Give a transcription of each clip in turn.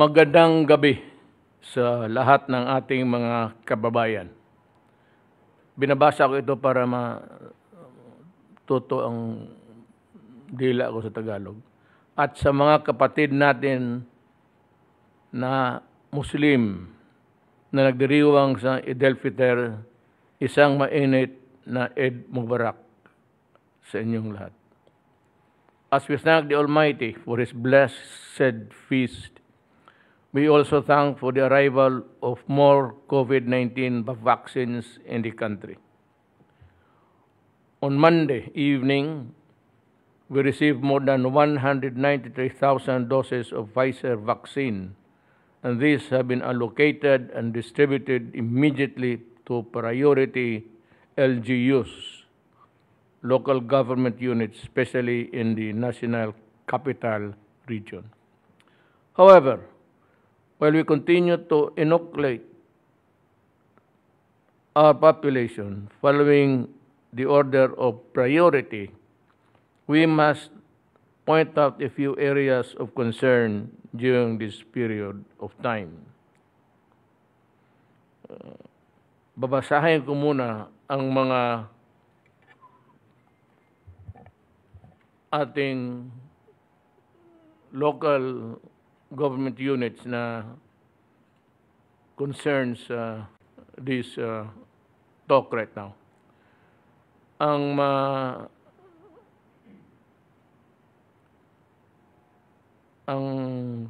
Magandang gabi sa lahat ng ating mga kababayan. Binabasa ko ito para matuto ang dila ko sa Tagalog. At sa mga kapatid natin na Muslim na nagdiriwang sa Eid al-Fitr, isang mainit na Eid Mubarak sa inyong lahat. As we thank the Almighty for His blessed feast, we also thank for the arrival of more COVID-19 vaccines in the country. On Monday evening, we received more than 193,000 doses of Pfizer vaccine, and these have been allocated and distributed immediately to priority LGUs, local government units, especially in the National Capital Region. However, while we continue to inoculate our population following the order of priority, we must point out a few areas of concern during this period of time. Babasahin ko muna ang mga ating local government units na concerns this talk right now. Ang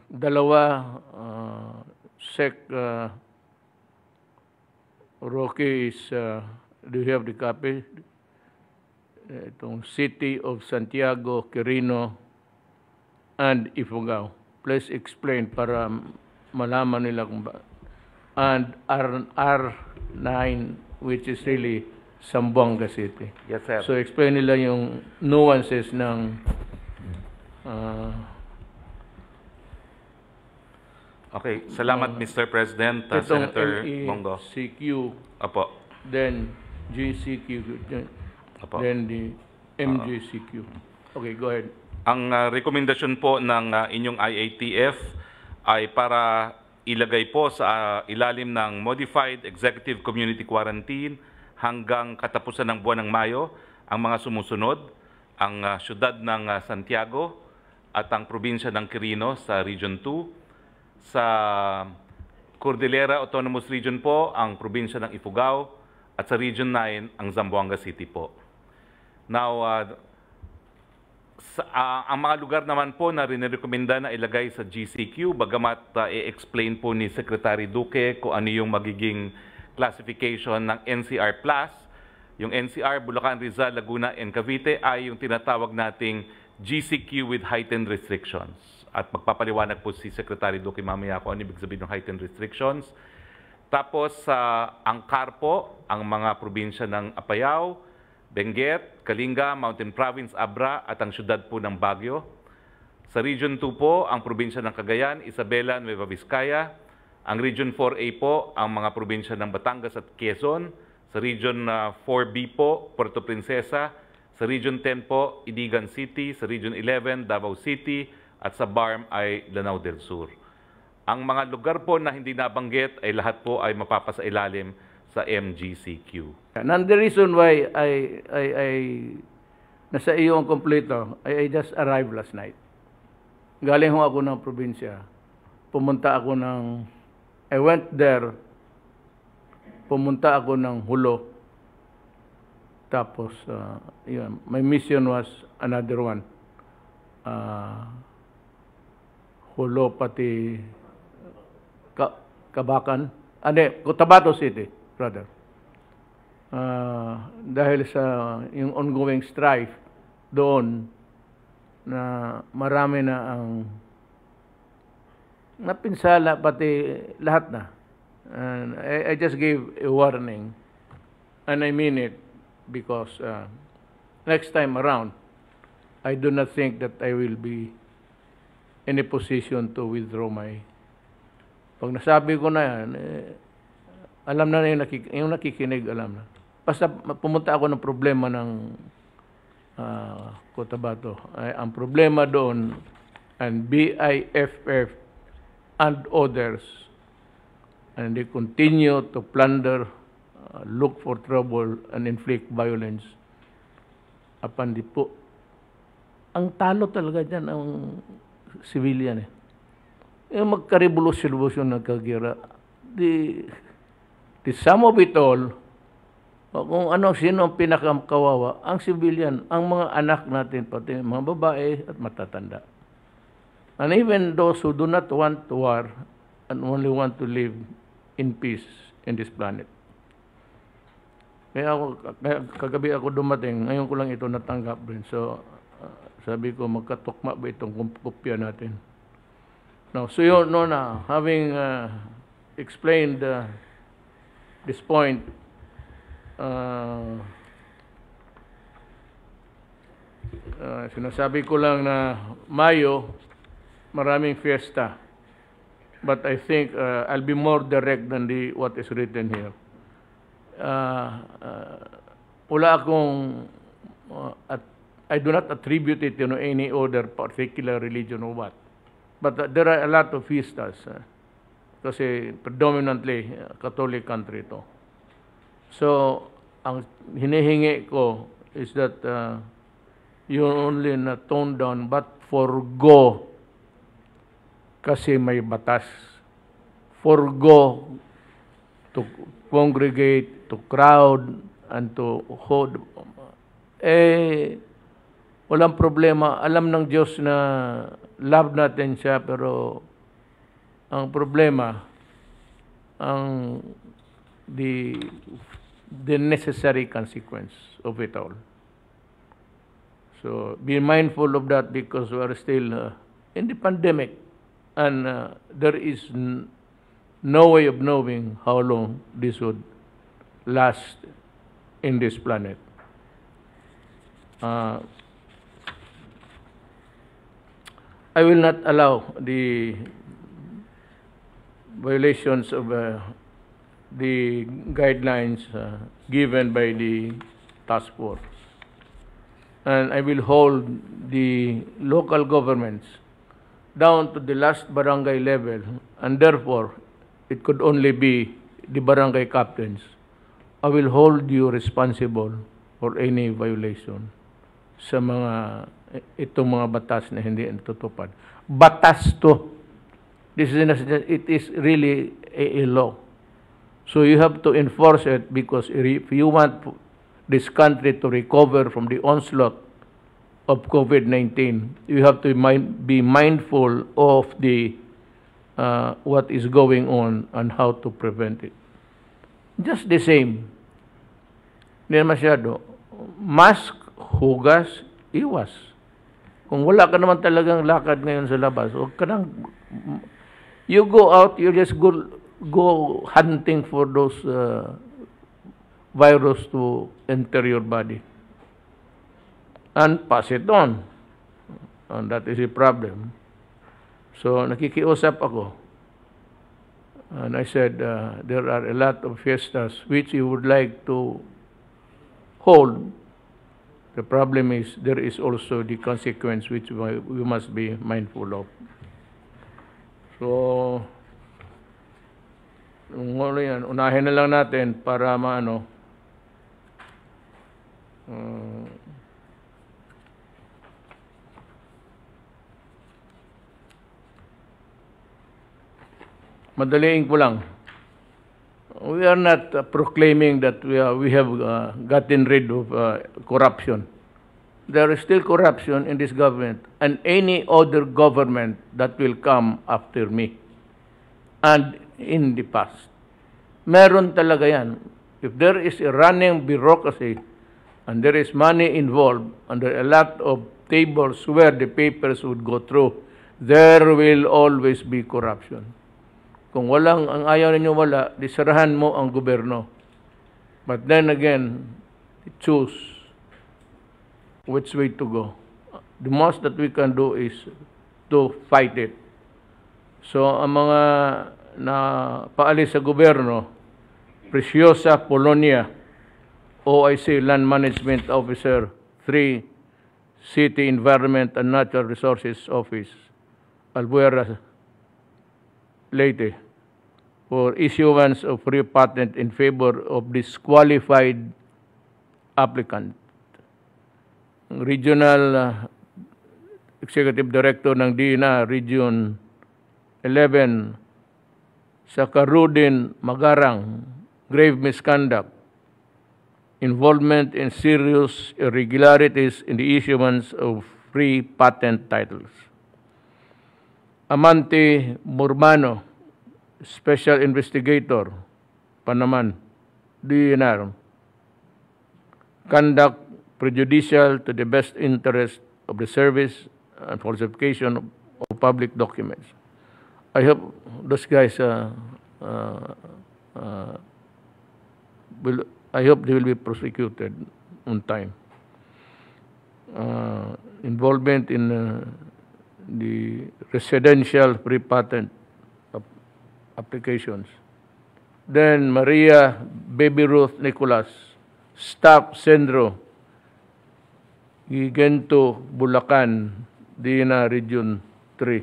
dalawa, Rocky is, do you have the copy? Itong City of Santiago, Quirino, and Ifugao. Please explain para malaman nila kung ba. And R9, which is really Zamboanga City. Yes, sir. So explain nila yung nuances ng Okay, salamat Mr. President, Senator Bongo. CQ, Apo. then GCQ, Apo. then the MJCQ. Okay, go ahead. Ang rekomendasyon po ng inyong IATF ay para ilagay po sa ilalim ng Modified Executive Community Quarantine hanggang katapusan ng buwan ng Mayo ang mga sumusunod, ang siyudad ng Santiago at ang probinsya ng Quirino sa Region 2, sa Cordillera Autonomous Region po ang probinsya ng Ifugao at sa Region 9 ang Zamboanga City po. Now, ang mga lugar naman po na rin-rekomenda na ilagay sa GCQ, bagamat i-explain po ni Secretary Duque kung ano yung magiging classification ng NCR+. Yung NCR, Bulacan, Rizal, Laguna, and Cavite ay yung tinatawag nating GCQ with heightened restrictions. At magpapaliwanag po si Secretary Duque mamaya kung ano ibig sabihin ng heightened restrictions. Tapos ang CAR po, ang mga probinsya ng Apayao, Benguet, Kalinga, Mountain Province, Abra at ang syudad po ng Baguio. Sa Region 2 po, ang probinsya ng Cagayan, Isabela, Nueva Vizcaya. Ang Region 4A po, ang mga probinsya ng Batangas at Quezon. Sa Region 4B po, Puerto Princesa. Sa Region 10 po, Iligan City. Sa Region 11, Davao City. At sa BARM ay Lanao del Sur. Ang mga lugar po na hindi nabanggit ay lahat po ay mapapasailalim sa MGCQ. And the reason why nasa iyo ang kompleto, I just arrived last night. Galing ho ako ng probinsya. I went there, pumunta ako ng Hulo. Tapos, yun, my mission was another one. Hulo pati Kabakan. Cotabato City. Brother. Dahil sa yung ongoing strife doon na marami na ang napinsala pati lahat na. And I just gave a warning and I mean it because next time around I do not think that I will be in a position to withdraw my. Pag nasabi ko na yan, alam na yung nakikinig, alam na. Basta pumunta ako ng problema ng Cotabato. Ang problema doon, and BIFF and others, and they continue to plunder, look for trouble, and inflict violence upon the po. Ang talo talaga dyan ang civilian eh. Yung magka-revolusyon nagkagira. The sum of it all, kung sino ang pinakakawawa, ang civilian, ang mga anak natin, pati mga babae at matatanda. And even those who do not want to war and only want to live in peace in this planet. Kaya kagabi ako dumating, ngayon ko lang ito natanggap din. So, sabi ko, magkatukma ba itong kopya natin? Now, so yun, having explained this point, sinasabi ko lang na Mayo, maraming fiesta. But I think I'll be more direct than what is written here. Wala akong, I do not attribute it to any other particular religion or what. But there are a lot of fiestas. Kasi predominantly Catholic country ito. So, ang hinihingi ko is that you only not tone down but forgo kasi may batas. Forgo to congregate, to crowd, and to hold. Walang problema. Alam ng Diyos na love natin siya, pero ang problema, the necessary consequence of it all. So, be mindful of that because we are still in the pandemic. And there is no way of knowing how long this would last in this planet. I will not allow the violations of the guidelines given by the task force. And I will hold the local governments down to the last barangay level, and therefore, it could only be the barangay captains. I will hold you responsible for any violation sa itong mga batas na hindi natutupad. Batas to. It is really a law. So you have to enforce it because if you want this country to recover from the onslaught of COVID-19, you have to be mindful of what is going on and how to prevent it. Just the same. Hindi masyado. Mask, hugas, iwas. Kung wala ka naman talagang lakad ngayon sa labas, huwag ka nang, you go out, you just go hunting for those virus to enter your body and pass it on. And that is a problem. So, nakikiusap ako. And I said, there are a lot of fiestas which you would like to hold. The problem is, there is also the consequence which we must be mindful of. So, yan, unahin na lang natin para madaliin ko lang. We are not proclaiming that we have gotten rid of corruption. There is still corruption in this government and any other government that will come after me and in the past. Meron talaga yan. If there is a running bureaucracy and there is money involved and there are a lot of tables where the papers would go through, there will always be corruption. Kung ang ayaw ninyo wala, disarahan mo ang gobyerno. But then again, choose which way to go. The most that we can do is to fight it. So, ang mga na paalis sa gobyerno, Preciosa Polonia, OIC Land Management Officer 3, City Environment and Natural Resources Office, Albuera Leyte for issuance of free patent in favor of disqualified applicant. Regional Executive Director ng DINA Region 11, Sakarudin Magarang, grave misconduct, involvement in serious irregularities in the issuance of free patent titles. Amante Murmano, Special Investigator, Panaman, DNR, conduct prejudicial to the best interest of the service and falsification of public documents. I hope those guys I hope they will be prosecuted on time. Involvement in the residential free patent applications. Then Maria Baby Ruth Nicolas, Staff Sendro, Gigento, Bulacan, DINA Region 3.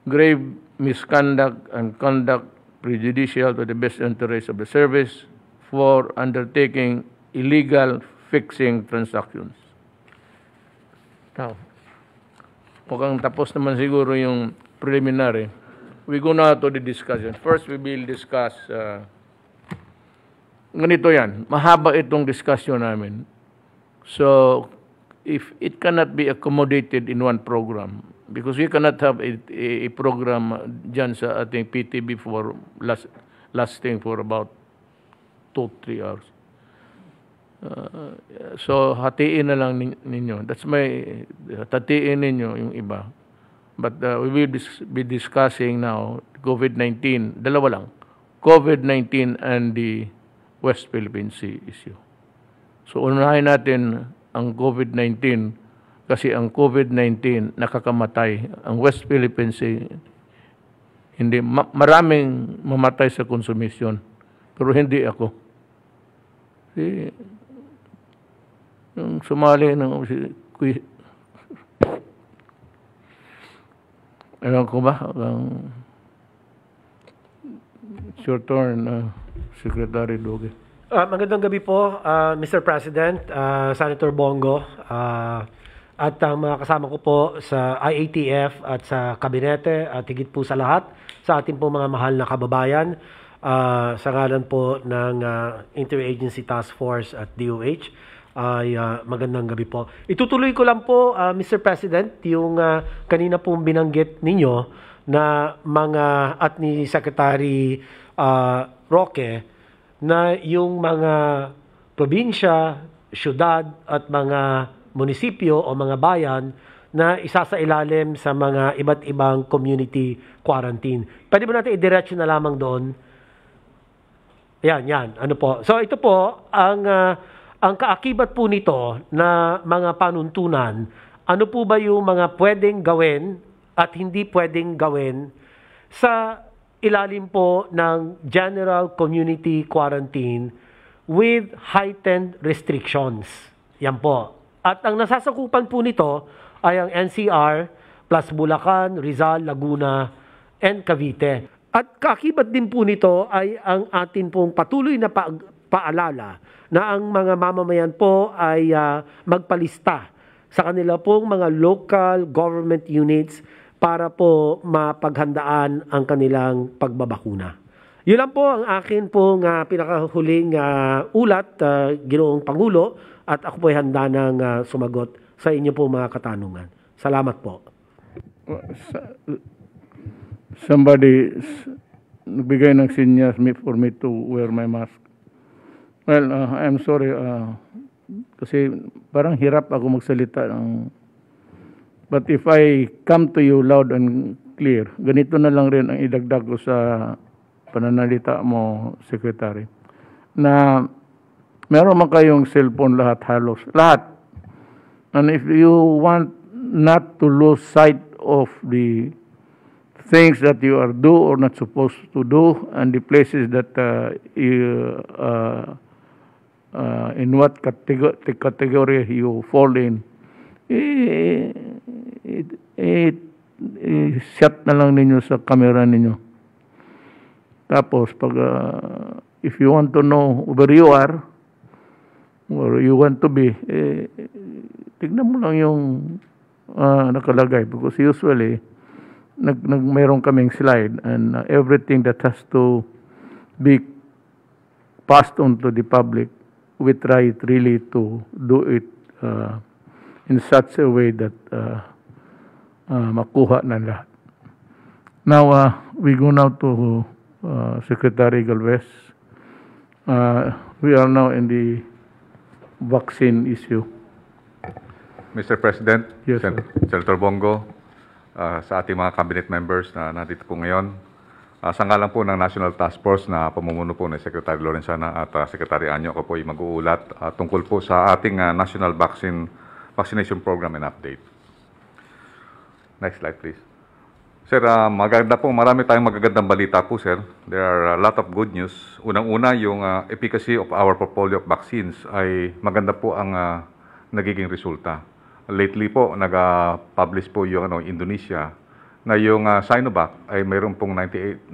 Grave misconduct and conduct prejudicial to the best interest of the service for undertaking illegal fixing transactions. Now, mukhang tapos naman siguro yung preliminary. We go now to the discussion. First, we will discuss, ganito yan, mahaba itong discussion namin. So, if it cannot be accommodated in one program, because we cannot have a program dyan sa ating PTB for lasting for about 2-3 hours. So, hatiin na lang ninyo. That's my, hatiin ninyo yung iba. But we will be discussing now COVID-19, dalawa lang, COVID-19 and the West Philippine Sea issue. So, unahin natin ang COVID-19 kasi ang COVID-19 nakakamatay. Ang West Philippine Sea, hindi, maraming mamatay sa konsumisyon. Pero hindi ako. Yung sumali ng ewan ko ba, it's your turn, Secretary Duque. Magandang gabi po, Mr. President, Senator Bongo, at ang mga kasama ko po sa IATF at sa kabinete at higit po sa lahat sa ating po mga mahal na kababayan sa ngalan po ng Interagency Task Force at DOH ay magandang gabi po. Itutuloy ko lang po, Mr. President, yung kanina pong binanggit ninyo na mga at ni Secretary Roque na yung mga probinsya, syudad at mga munisipyo o mga bayan na isa sa ilalim sa mga iba't ibang community quarantine. Pwede ba natin idiretso na lamang doon? Yan. Ano po? So ito po, ang kaakibat po nito na mga panuntunan, ano po ba yung mga pwedeng gawin at hindi pwedeng gawin sa ilalim po ng General Community Quarantine with heightened restrictions. Yan po. At ang nasasakupan po nito ay ang NCR plus Bulacan, Rizal, Laguna, and Cavite. At kaakibat din po nito ay ang atin pong patuloy na paalala na ang mga mamamayan po ay magpalista sa kanila pong mga local government units para po mapaghandaan ang kanilang pagbabakuna. Yun lang po ang akin pong pinakahuling ulat, Ginoong Pangulo, at ako po ay handa ng sumagot sa inyo po mga katanungan. Salamat po. Somebody nagbigay ng sinyas for me to wear my mask. Well, I'm sorry, kasi parang hirap ako magsalita but if I come to you loud and clear, ganito na lang rin ang idagdag ko sa pananalita mo, Secretary, na meron man kayong cellphone halos. Lahat. And if you want not to lose sight of the things that you are do or not supposed to do and the places that in what category you fall in, i-shut na lang ninyo sa camera ninyo. Tapos, pag, if you want to know where you are, or you want to be, tignan mo lang yung nakalagay. Because usually, mayroon kaming slide and everything that has to be passed on to the public, we try really to do it in such a way that makuha na lahat. Now, we go now to Secretary Galvez. We are now in the vaccine issue. Mr. President, Yes, sir. Senator Bongo, sa ating mga cabinet members na nandito po ngayon, sa ngalan po ng National Task Force na pamumuno po ni Secretary Lorenzana at Secretary Anyo, ako po ay mag-uulat tungkol po sa ating National Vaccination Program and Update. Next slide, please. Sir, maganda po, marami tayong magagandang balita po, sir. There are a lot of good news. Unang-una, yung efficacy of our portfolio of vaccines ay maganda po ang nagiging resulta. Lately po, nag-publish po yung Indonesia na yung Sinovac ay mayroon pong 98%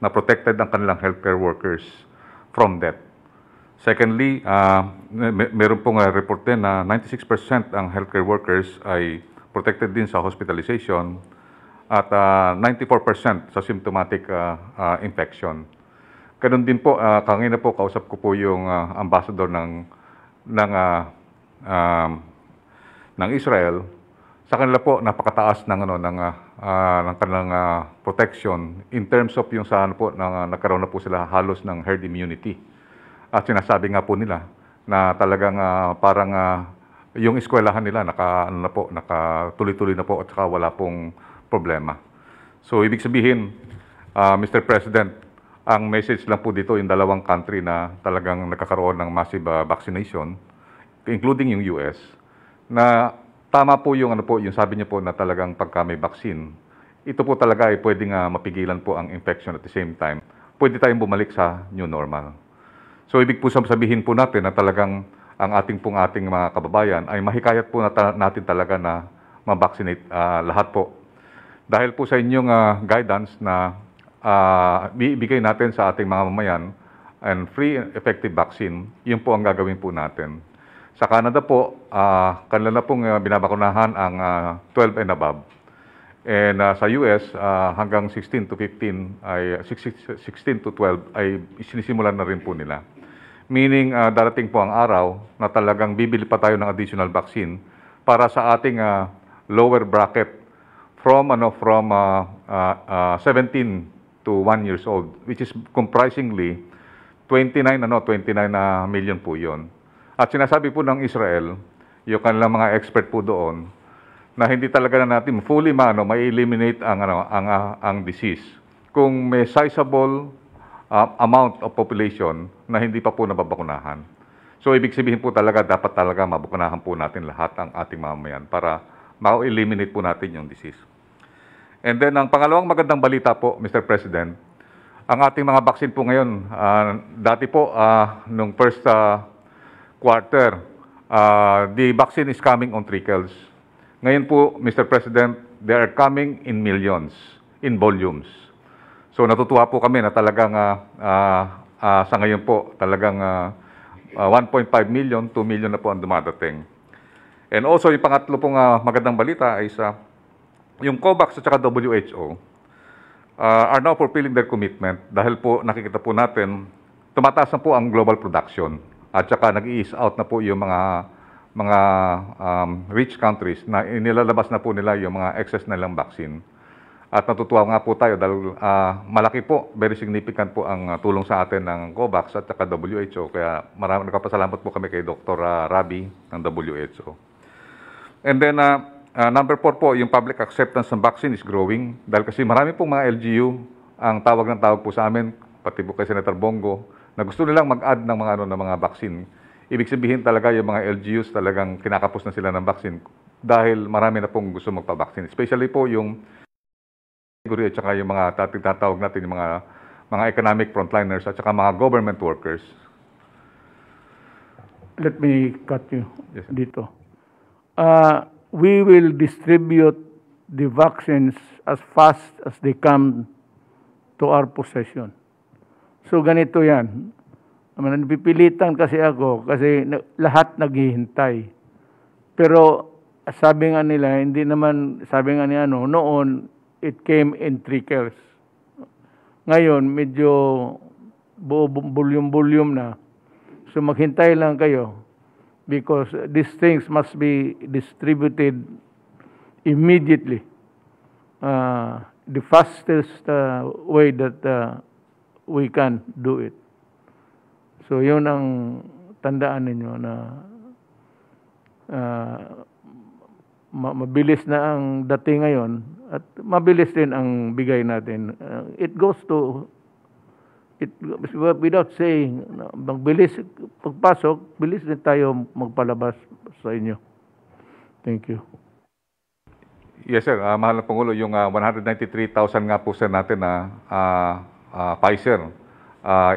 na protected ang kanilang healthcare workers from death. Secondly, mayroon pong report din na 96% ang healthcare workers ay protected din sa hospitalization at 94% sa symptomatic infection. Ganun din po, kanina po kausap ko po yung ambassador ng Israel. Sa kanila po napakataas ng ng kanilang protection in terms of yung saan po nagkaroon na po sila halos ng herd immunity. At sinasabi nga po nila na talagang parang yung eskwelahan nila nakatuloy-tuloy na po at saka wala pong problema. So ibig sabihin, Mr. President, ang message lang po dito yung dalawang country na talagang nagkakaroon ng massive vaccination, including yung US, na tama po yung yung sabi niyo po na talagang pagka may vaccine, ito po talaga ay pwedeng mapigilan po ang infection at the same time. Pwede tayong bumalik sa new normal. So ibig po sabihin po natin na talagang ang ating mga kababayan ay mahikayat po natin talaga na ma-vaccinate lahat po. Dahil po sa inyong guidance na bibigay natin sa ating mga mamayan and free and effective vaccine, yun po ang gagawin po natin. Sa Canada po, kanila na pong binabakunahan ang 12 and above. And sa US, hanggang 16 to 15, 16 to 12 ay sinisimulan na rin po nila. Meaning, darating po ang araw na talagang bibili pa tayo ng additional vaccine para sa ating lower bracket from 17 to 1 years old, which is comprisingly 29 million po yon. At sinasabi po ng Israel, yung kanilang mga expert po doon, na hindi talaga na natin fully ma-eliminate ang disease. Kung may sizable amount of population na hindi pa po nababakunahan. So ibig sabihin po talaga, dapat talaga mabakunahan po natin lahat ang ating mamamayan para ma-eliminate po natin yung disease. And then, ang pangalawang magandang balita po, Mr. President, ang ating mga vaccine po ngayon, dati po, nung first quarter, the vaccine is coming on trickles. Ngayon po, Mr. President, they are coming in millions, in volumes. So natutuwa po kami na talagang sa ngayon po, talagang 1.5 million, 2 million na po ang dumadating. And also, yung pangatlo pong magandang balita ay yung COVAX at saka WHO are now fulfilling their commitment dahil po nakikita po natin, tumataas na po ang global production at saka nag-ease out na po yung mga rich countries na inilalabas na po nila yung mga excess na nilang vaccine. At natutuwa nga po tayo dahil malaki po, very significant po ang tulong sa atin ng COVAX at saka WHO. Kaya maraming nagpapasalamat po kami kay Dr. Rabi ng WHO. And then, number 4 po, yung public acceptance ng vaccine is growing. Dahil kasi marami pong mga LGU, ang tawag po sa amin, pati po kay Senator Bongo, na gusto nilang mag-add ng mga vaccine. Ibig sabihin talaga yung mga LGUs talagang kinakapos na sila ng vaccine dahil marami na pong gusto magpa-vaccine. Especially po yung at saka yung mga tatawag natin, yung mga economic frontliners at saka mga government workers. Let me cut you Yes, sir. dito. We will distribute the vaccines as fast as they come to our possession. So ganito yan. Napipilitan kasi ako kasi lahat naghihintay. Pero sabi nga nila, hindi naman, sabi nga ni noon, it came in trickles. Ngayon, medyo volume na. So maghintay lang kayo because these things must be distributed immediately. The fastest way that we can do it. So yun ang tandaan ninyo na mabilis na ang dating ngayon at mabilis din ang bigay natin. It goes to without saying, magbilis pagpasok, bilis din tayo magpalabas sa inyo. Thank you. Yes, sir. Mahal na Pangulo, yung 193,000 nga po, sir, natin na Pfizer.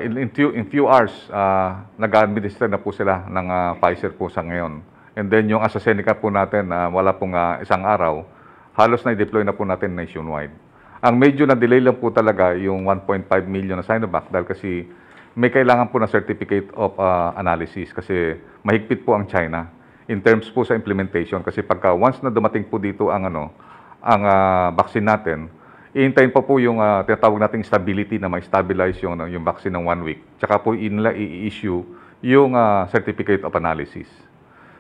In few hours, nag-administer na po sila ng Pfizer po sa ngayon. And then yung AstraZeneca po natin, wala pong isang araw, halos na-deploy na po natin nationwide. Ang medyo na-delay lang po talaga yung 1.5 million na Sinovac dahil kasi may kailangan po na certificate of analysis kasi mahigpit po ang China in terms po sa implementation kasi pagka once na dumating po dito ang vaccine natin, iintayin pa po yung tinatawag nating stability na ma-stabilize yung vaccine ng 1 week. Tsaka po nila i-issue yung certificate of analysis.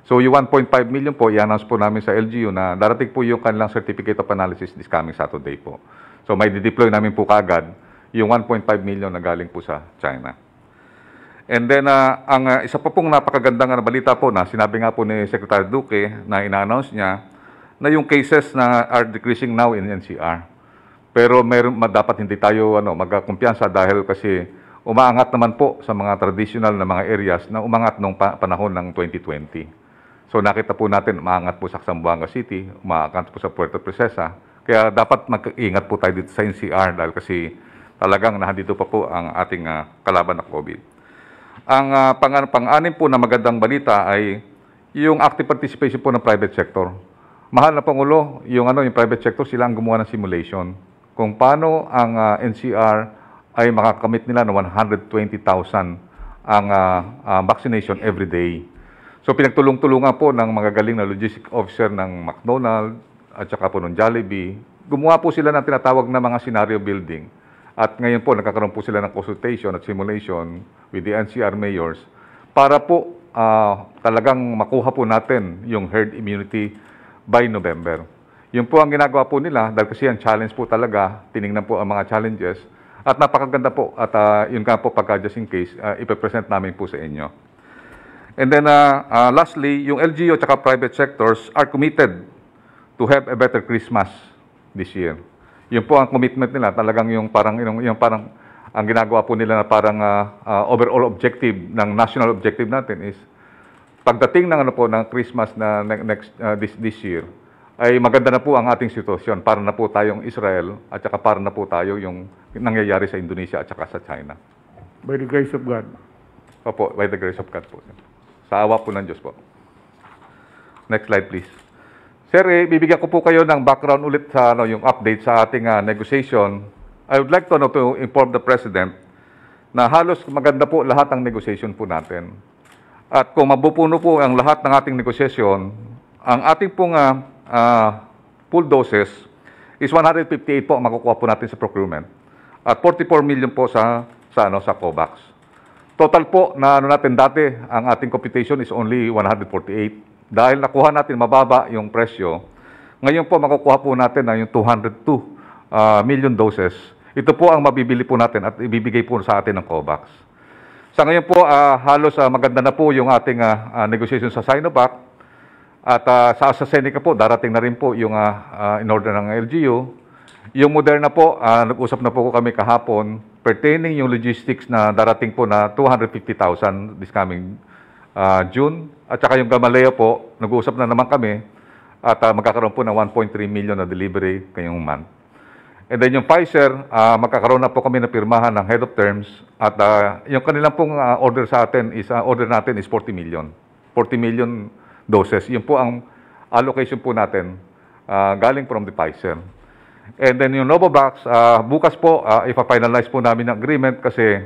So yung 1.5 million po, i-announce po namin sa LGU na darating po yung kanilang certificate of analysis this coming Saturday po. So may deploy namin po kagad yung 1.5 million na galing po sa China. And then ang isa pa pong napakagandang balita po na sinabi nga po ni Secretary Duque na ina-announce niya na yung cases na are decreasing now in NCR. Pero dapat hindi tayo magkumpiyansa dahil kasi umaangat naman po sa mga traditional na mga areas na umangat nung panahon ng 2020. So nakita po natin, umaangat po sa Zamboanga City, umaangat po sa Puerto Princesa. Kaya dapat mag-ingat po tayo dito sa NCR dahil kasi talagang nandito pa po ang ating kalaban na COVID. Ang pang-anim po na magandang balita ay yung active participation po ng private sector. Mahal na Pangulo, yung private sector, sila ang gumawa ng simulation kung paano ang NCR ay makakamit nila ng 120,000 ang vaccination every day. So pinagtulong-tulungan po ng mga galing na logistic officer ng McDonald's at saka po ng Jollibee. Gumawa po sila ng tinatawag na mga scenario building. At ngayon po nagkakaroon po sila ng consultation at simulation with the NCR mayors para po talagang makuha po natin yung herd immunity by November. Yun po ang ginagawa po nila dahil kasi ang challenge po talaga, tinignan po ang mga challenges at napakaganda po at yun nga po pagka just in case, ipipresent namin po sa inyo. And then lastly, yung LGU at private sectors are committed to have a better Christmas this year. Yun po ang commitment nila, talagang yung parang ang ginagawa po nila na parang overall objective ng national objective natin is pagdating ng ng Christmas na this year ay maganda na po ang ating sitwasyon para na po tayong Israel at saka para na po tayo yung nangyayari sa Indonesia at saka sa China. By the grace of God. Opo, by the grace of God po. Sa awa po ng Diyos po. Next slide please. Sir, bibigyan ko po kayo ng background ulit sa yung update sa ating negotiation. I would like to inform the President na halos maganda po lahat ng negotiation po natin. At kung mabupuno po ang lahat ng ating negotiation, ang ating pong full doses is 158 po ang makukuha po natin sa procurement. At 44 million po sa COVAX. Total po na natin dati, ang ating computation is only 148. Dahil nakuha natin mababa yung presyo, ngayon po makukuha po natin na yung 202 million doses. Ito po ang mabibili po natin at ibibigay po sa atin ng COVAX. Sa ngayon po, halos maganda na po yung ating negotiation sa Sinovac. At sa AstraZeneca po, darating na rin po yung in order ng LGU. Yung Moderna po, nag-usap na po kami kahapon pertaining yung logistics na darating po na 250,000 this coming June. At saka yung Gamaleya po, nag-uusap na naman kami at magkakaroon po ng 1.3 million na delivery ngayong month. And then yung Pfizer, magkakaroon na po kami na pirmahan ng head of terms at yung kanilang pong order sa atin is, order natin is 40 million. 40 million doses. Yun po ang allocation po natin galing from the Pfizer. And then yung Novavax, bukas po, ipa-finalize po namin ang agreement kasi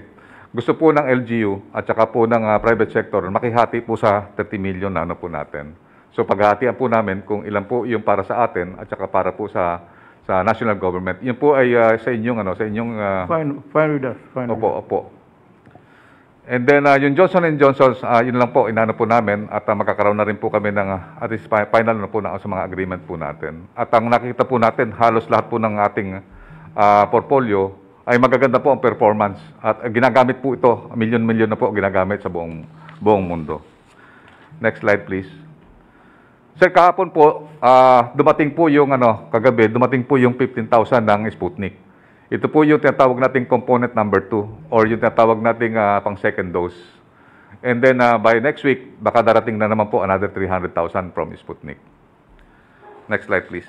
gusto po ng LGU at saka po ng private sector makihati po sa 30 million na ano po natin. So paghahatian po namin kung ilan po yung para sa atin at saka para po sa national government. Yun po ay sa inyong Fine with us. Fine with us. opo. And then yung Johnson & Johnson, yun lang po inaano po namin at magkakaroon na rin po kami ng at least final na po sa mga agreement po natin. At ang nakikita po natin, halos lahat po ng ating portfolio ay magaganda po ang performance at ginagamit po ito, milyon-milyon na po ginagamit sa buong mundo. Next slide please. Sir, kahapon po dumating po yung kagabi, dumating po yung 15,000 ng Sputnik. Ito po yung tinatawag nating component number 2 or yung tinatawag nating pang second dose. And then by next week, baka darating na naman po another 300,000 from Sputnik. Next slide please.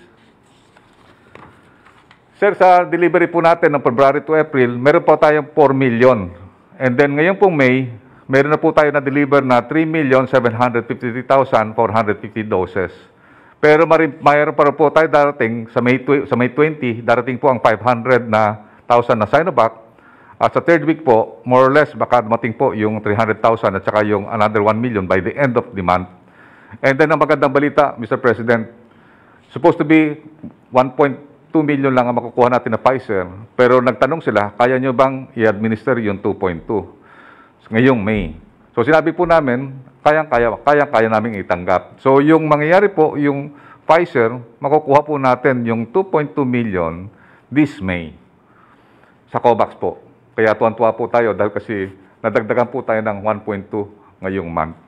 Sir, sa delivery po natin ng February to April, meron po tayong 4 million. And then ngayon pong May, meron na po tayo na-deliver na 3,753,450 doses. Pero mayroon pa rin po tayo darating sa May 20, darating po ang 500,000 na Sinovac. At sa third week po, more or less, baka dumating po yung 300,000 at saka yung another 1 million by the end of the month. And then ang magandang balita, Mr. President, supposed to be 1.2 million lang ang makukuha natin na Pfizer. Pero nagtanong sila, kaya nyo bang i-administer yung 2.2 ngayong May? So sinabi po namin, kaya namin itanggap. So yung mangyayari po, yung Pfizer, makukuha po natin yung 2.2 million this May sa COVAX po. Kaya tuwan-tuwa po tayo dahil kasi nadagdagan po tayo ng 1.2 ngayong month.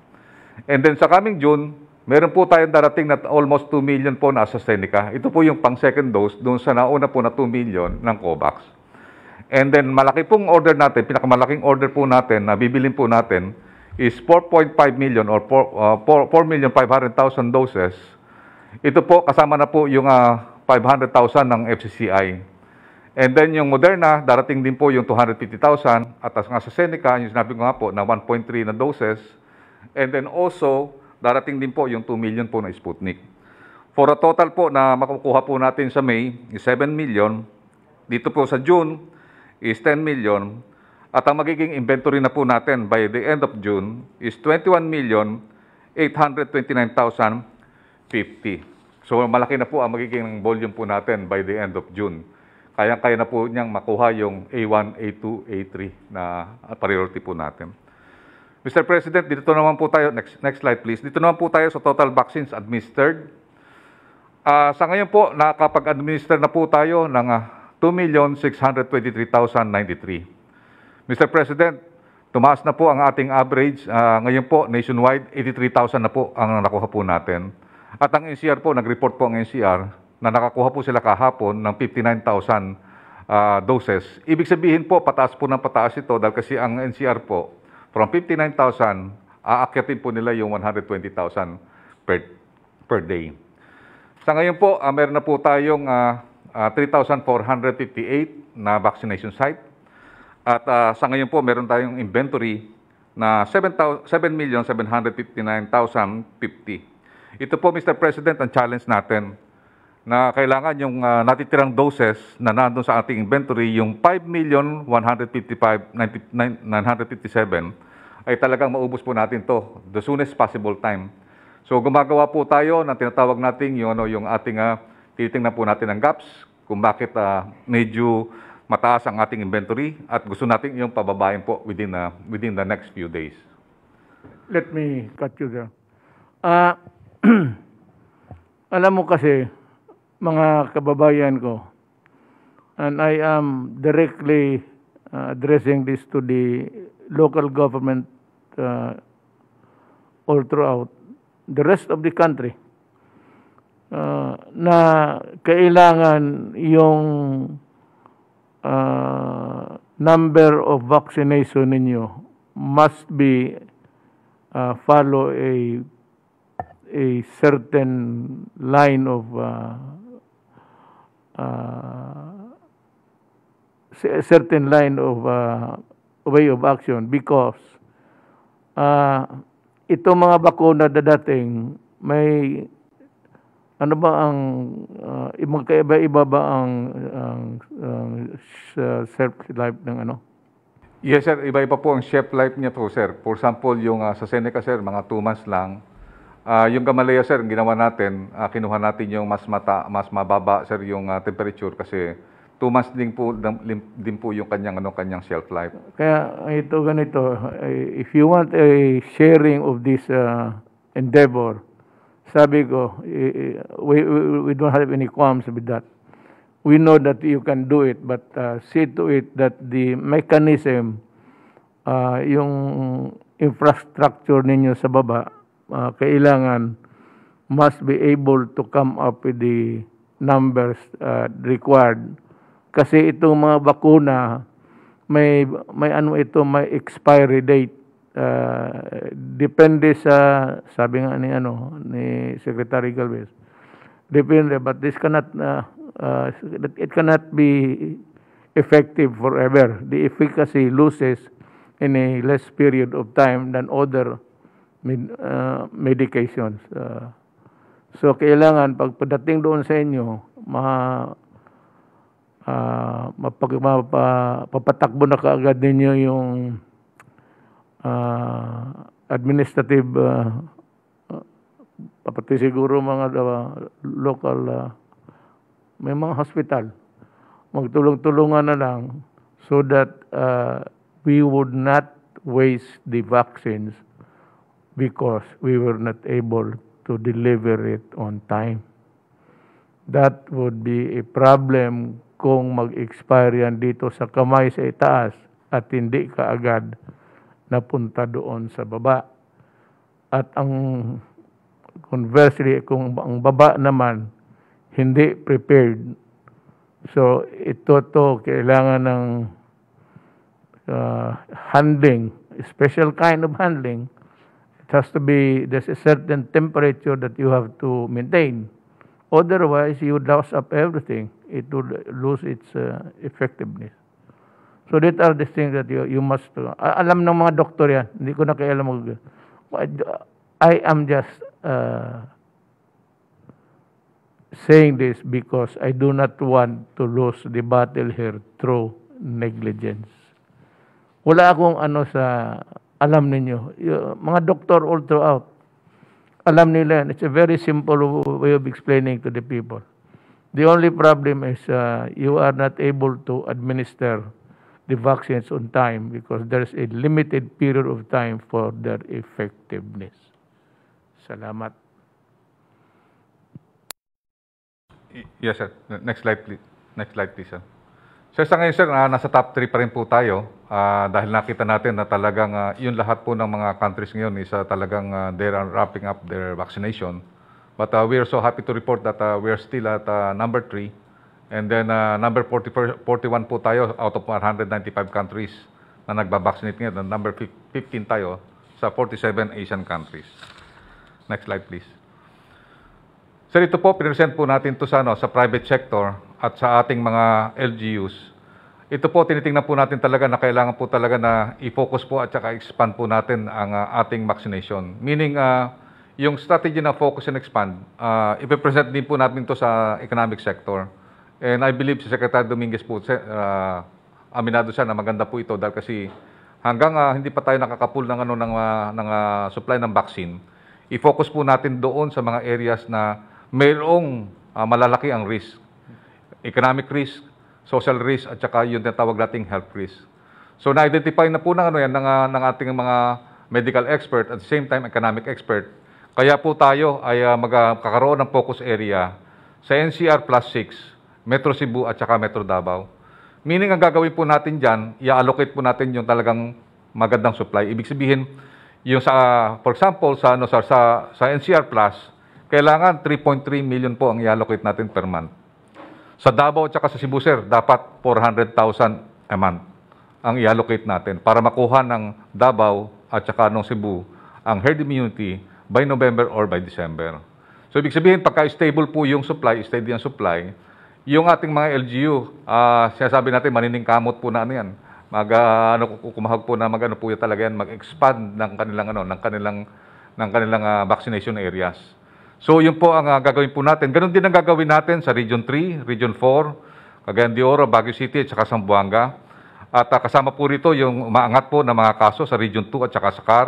And then sa coming June, meron po tayong darating na almost 2 million po na AstraZeneca. Ito po yung pang second dose doon sa nauna po na 2 million ng COVAX. And then malaki pong order natin, pinakamalaking order po natin na bibilin po natin is 4.5 million or 4,500,000 doses. Ito po kasama na po yung 500,000 ng FCCI. And then yung Moderna, darating din po yung 250,000 at ang AstraZeneca, yung sinabi ko nga po na 1.3 na doses. And then also, darating din po yung 2 million po na Sputnik. For a total po na makukuha po natin sa May is 7 million. Dito po sa June is 10 million. At ang magiging inventory na po natin by the end of June is 21,829,050. So malaki na po ang magiging volume po natin by the end of June. Kaya na po niyang makuha yung A1, A2, A3 na priority po natin. Mr. President, dito naman po tayo, next slide please. Dito naman po tayo sa total vaccines administered. Sa ngayon po, nakapag-administer na po tayo ng 2,623,093. Mr. President, tumaas na po ang ating average. Ngayon po, nationwide, 83,000 na po ang nakuha po natin. At ang NCR po, nag-report po ang NCR na nakakuha po sila kahapon ng 59,000 doses. Ibig sabihin po, pataas po ng pataas ito dahil kasi ang NCR po, from 59,000, aakyatin po nila yung 120,000 per day. Sa ngayon po, meron na po tayong 3,458 na vaccination site. At sa ngayon po, meron tayong inventory na 7,759,050. Ito po, Mr. President, ang challenge natin na kailangan yung natitirang doses na nandun sa ating inventory, yung 5,155,957, ay talagang maubos po natin to the soonest possible time. So gumagawa po tayo ng tinatawag natin yung ating titingnan po natin ang gaps, kung bakit medyo mataas ang ating inventory at gusto natin yung pababain po within the next few days. Let me cut you there. Alam mo kasi, mga kababayan ko, and I am directly addressing this to the local government all throughout the rest of the country, na kailangan yung number of vaccination ninyo must be follow a certain line of way of action because itong mga bakuna na dating may Ano ba ang magkaiba-iba ba ang shelf life ng ano? Yes, sir. Iba-iba po ang shelf life niya po, sir. For example, yung sa Seneca, sir, mga 2 months lang. Yung Gamaleya, sir, ang ginawa natin, kinuha natin yung mas mababa, sir, yung temperature kasi 2 months din po yung kanyang shelf life. Kaya ito ganito, if you want a sharing of this endeavor, sabi ko, we don't have any qualms with that. We know that you can do it, but see to it that the mechanism, yung infrastructure ninyo sa baba, kailangan must be able to come up with the numbers required. Kasi itong mga bakuna, may may expiry date. Depende sa, sabi nga ni Secretary Galvez, depende, but this cannot, it cannot be effective forever. The efficacy loses in a less period of time than other medications. So, kailangan, pag pagdating doon sa inyo, papatakbo na kaagad ninyo yung administrative, pati siguro mga local, may mga hospital, magtulong-tulungan na lang so that we would not waste the vaccines because we were not able to deliver it on time. That would be a problem kung mag-expire yan dito sa kamay sa itaas at hindi kaagad napunta doon sa baba. At ang conversely, kung ang baba naman hindi prepared, so ito kailangan ng handling, special kind of handling. It has to be, there's a certain temperature that you have to maintain. Otherwise, you would louse up everything. It would lose its effectiveness. So that are the things that you must, alam ng mga doktor yan, hindi ko na kailangan I am just saying this because I do not want to lose the battle here through negligence. Wala akong alam ninyo. Mga doktor all throughout, alam nila yan. It's a very simple way of explaining to the people. The only problem is you are not able to administer the vaccines on time because there's a limited period of time for their effectiveness. Salamat. Yes, sir. Next slide, please. Next slide, please, sir. Sir, sa ngayon, sir, nasa top 3 pa rin po tayo dahil nakita natin na talagang yung lahat po ng mga countries ngayon is talagang they are wrapping up their vaccination. But we are so happy to report that we are still at number 3. And then number 41 po tayo out of 195 countries na nagbabaccinate ngayon. Number 15 tayo sa 47 Asian countries. Next slide, please. Sir, ito po, pinresent po natin ito sa private sector at sa ating mga LGUs. Ito po, tinitingnan po natin talaga na kailangan po talaga na i-focus po at saka expand po natin ang ating vaccination. Meaning, yung strategy na focus and expand, ipipresent din po natin ito sa economic sector. And I believe si Secretary Dominguez po, aminado siya na maganda po ito dahil kasi hanggang hindi pa tayo nakakapul ng supply ng vaccine, i-focus po natin doon sa mga areas na mayroong malalaki ang risk. Economic risk, social risk, at saka yung tinatawag nating health risk. So na-identify na po ng ng ating mga medical expert at the same time economic expert. Kaya po tayo ay magkakaroon ng focus area sa NCR plus 6, Metro Cebu at saka Metro Davao. Meaning ang gagawin po natin dyan, i-allocate po natin yung talagang magandang supply. Ibig sabihin, yung for example, sa NCR plus, kailangan 3.3 million po ang i-allocate natin per month. Sa Davao at saka sa Cebu, sir, dapat 400,000 a month ang i-allocate natin para makuha ng Davao at saka ng Cebu ang herd immunity by November or by December. So, ibig sabihin, pagka stable po yung supply, steady ang supply, yung ating mga LGU, sinasabi natin, maniningkamot po na yan. Kumahag po na po yan talaga yan, mag-expand ng kanilang vaccination areas. So yun po ang gagawin po natin. Ganon din ang gagawin natin sa Region 3, Region 4, Cagayan de Oro, Baguio City at saka Zamboanga. At kasama po rito yung umaangat po ng mga kaso sa Region 2 at saka sa CAR.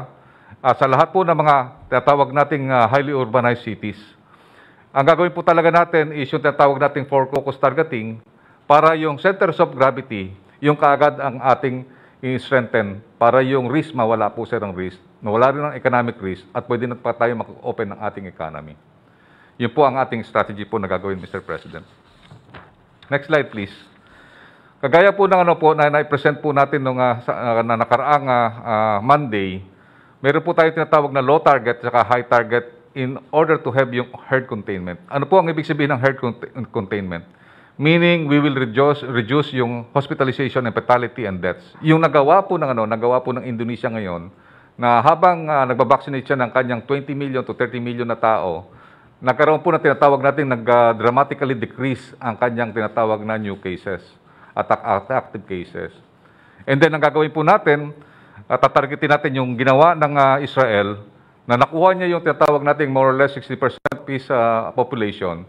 Sa lahat po ng mga tinatawag nating highly urbanized cities. Ang gagawin po talaga natin is yung tinatawag nating four-focus targeting para yung centers of gravity, yung kaagad ang ating i-strengthen para yung risk mawala po sir ng risk, mawala rin ng economic risk at pwede na pa tayo mag-open ng ating economy. Yun po ang ating strategy po na gagawin, Mr. President. Next slide, please. Kagaya po ng ano po na na-present po natin nung na nakaraang Monday, meron po tayo tinatawag na low target at high target in order to have yung herd containment. Ano po ang ibig sabihin ng herd containment? Meaning, we will reduce yung hospitalization and fatality and deaths. Yung nagawa po ng Indonesia ngayon, na habang nagbabaccinate siya ng kanyang 20 million to 30 million na tao, nagkaroon po na tinatawag natin, dramatically decrease ang kanyang tinatawag na new cases at active cases. And then, ang gagawin po natin, tatargetin natin yung ginawa ng Israel, na nakuha niya yung tinatawag natin more or less 60% peace population.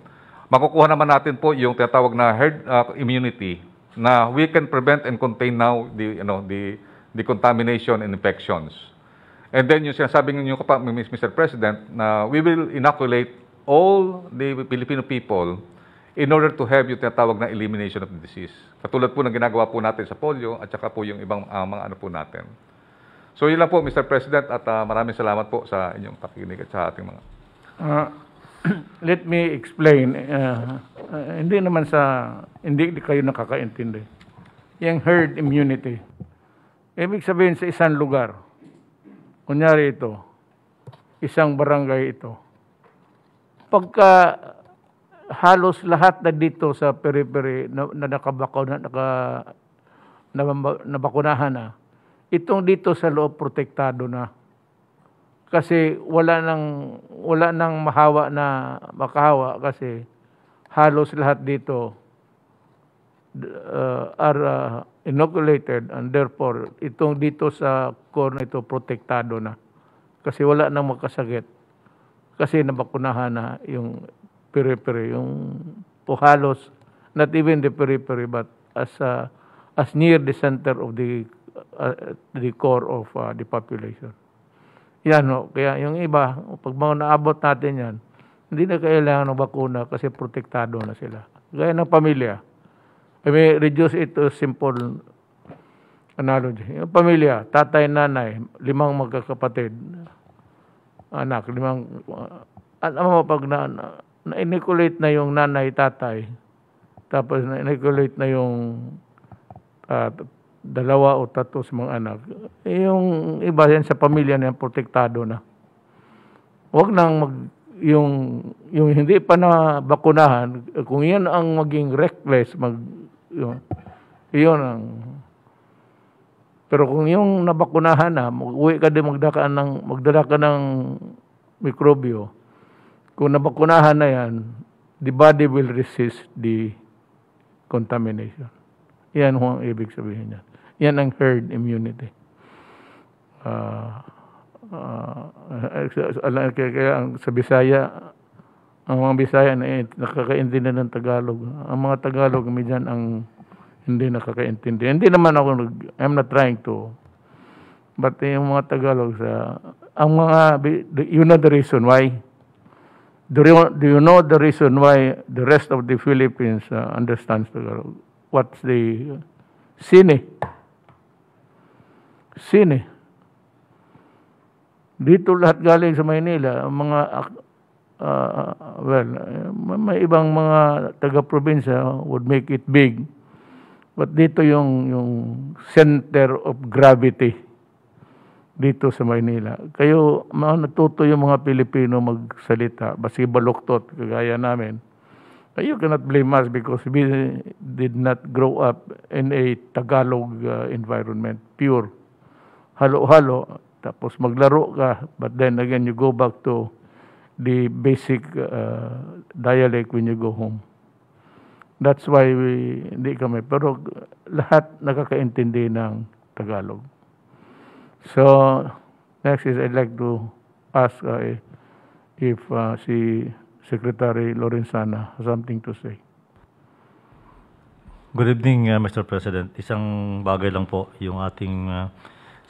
Makukuha naman natin po yung tinatawag na herd immunity na we can prevent and contain now the contamination and infections. And then yung sinasabi niyo pa, Mr. President, na we will inoculate all the Filipino people in order to have yung tinatawag na elimination of the disease. Katulad po ng ginagawa po natin sa polio at saka po yung ibang mga ano po natin. So yun lang po, Mr. President, at maraming salamat po sa inyong pakikinig at sa ating mga... Let me explain. Hindi kayo nakakaintindi. Yung herd immunity. Ibig sabihin sa isang lugar, kunyari ito, isang barangay ito, pagka halos lahat na dito sa periphery na nabakunahan na, itong dito sa loob protektado na. Kasi wala nang makahawa kasi halos lahat dito are inoculated and therefore itong dito sa core na ito protektado na. Kasi wala nang magkasakit. Kasi nabakunahan na yung periphery, yung halos not even the periphery but as near the center of the core of the population. Yan, no? Kaya yung iba, pag mga naabot natin yan, hindi na kailangan ng bakuna kasi protektado na sila. Gaya ng pamilya. I may reduce it to simple analogy. Yung pamilya, tatay, nanay, 5 magkakapatid, anak, 5, alam mo, pag na-inoculate na yung nanay, tatay, tapos na-inoculate na yung 2 o 3 sa mga anak, yung iba yan sa pamilya na yan, protektado na. Huwag nang yung hindi pa na bakunahan, kung yan ang maging reckless, yun ang... Pero kung yung nabakunahan na, uwi ka din magdala ka ng mikrobyo, kung nabakunahan na yan, the body will resist the contamination. Yan ang ibig sabihin niya. Yan ang herd immunity. Kaya sa Bisaya, ang mga Bisaya na nakakaintindi ng Tagalog. Ang mga Tagalog, medyan ang hindi nakakaintindi. Hindi naman ako, I'm not trying to. But yung mga Tagalog, you know the reason why? Do you know the reason why the rest of the Philippines understands Tagalog? What's the sine? Sine. Dito lahat galing sa Maynila, mga may ibang mga taga-probinsya would make it big. But dito yung center of gravity dito sa Maynila. Kayo, natuto yung mga Pilipino magsalita, basi baluktot, kagaya namin. You cannot blame us because we did not grow up in a Tagalog environment, pure. Halo-halo, tapos maglaro ka, but then again, you go back to the basic dialect when you go home. That's why hindi kami, pero lahat nakakaintindi ng Tagalog. So, next is I'd like to ask if si Secretary Lorenzana has something to say. Good evening, Mr. President. Isang bagay lang po yung ating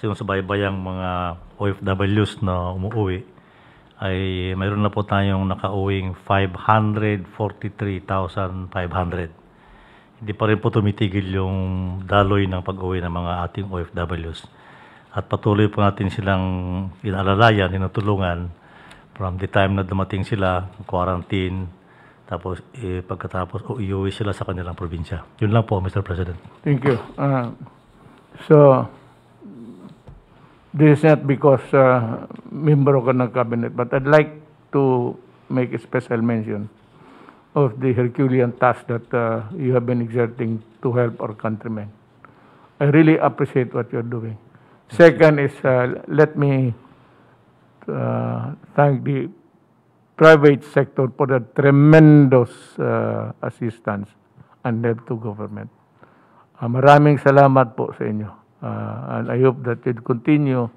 sinusubaybayang mga OFWs na umuwi ay mayroon na po tayong nakauwing 543,500. Hindi pa rin po tumitigil yung daloy ng pag-uwi ng mga ating OFWs. At patuloy po natin silang inaalalayan, tinutulungan from the time na dumating sila, quarantine, tapos pagkatapos iuwi sila sa kanilang probinsya. Yun lang po, Mr. President. Thank you. So, this is not because member ako ng cabinet, but I'd like to make a special mention of the Herculean task that you have been exerting to help our countrymen. I really appreciate what you're doing. Second is, let me thank the private sector for the tremendous assistance and help to government. Maraming salamat po sa inyo. And I hope that you'd continue.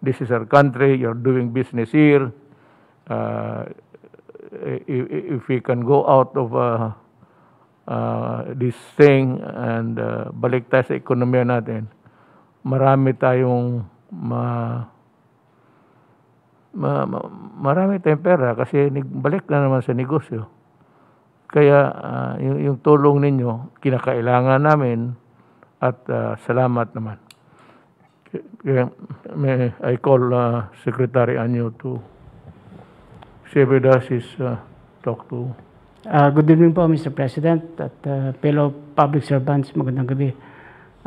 This is our country. You're doing business here. If we can go out of this thing and balik tayo sa ekonomiya natin, marami tayong marami tayong pera kasi balik na naman sa negosyo. Kaya yung tulong ninyo, kinakailangan namin at salamat naman. Kaya I call Secretary Anyo to share with us his talk to. Good evening po, Mr. President at fellow public servants. Magandang gabi.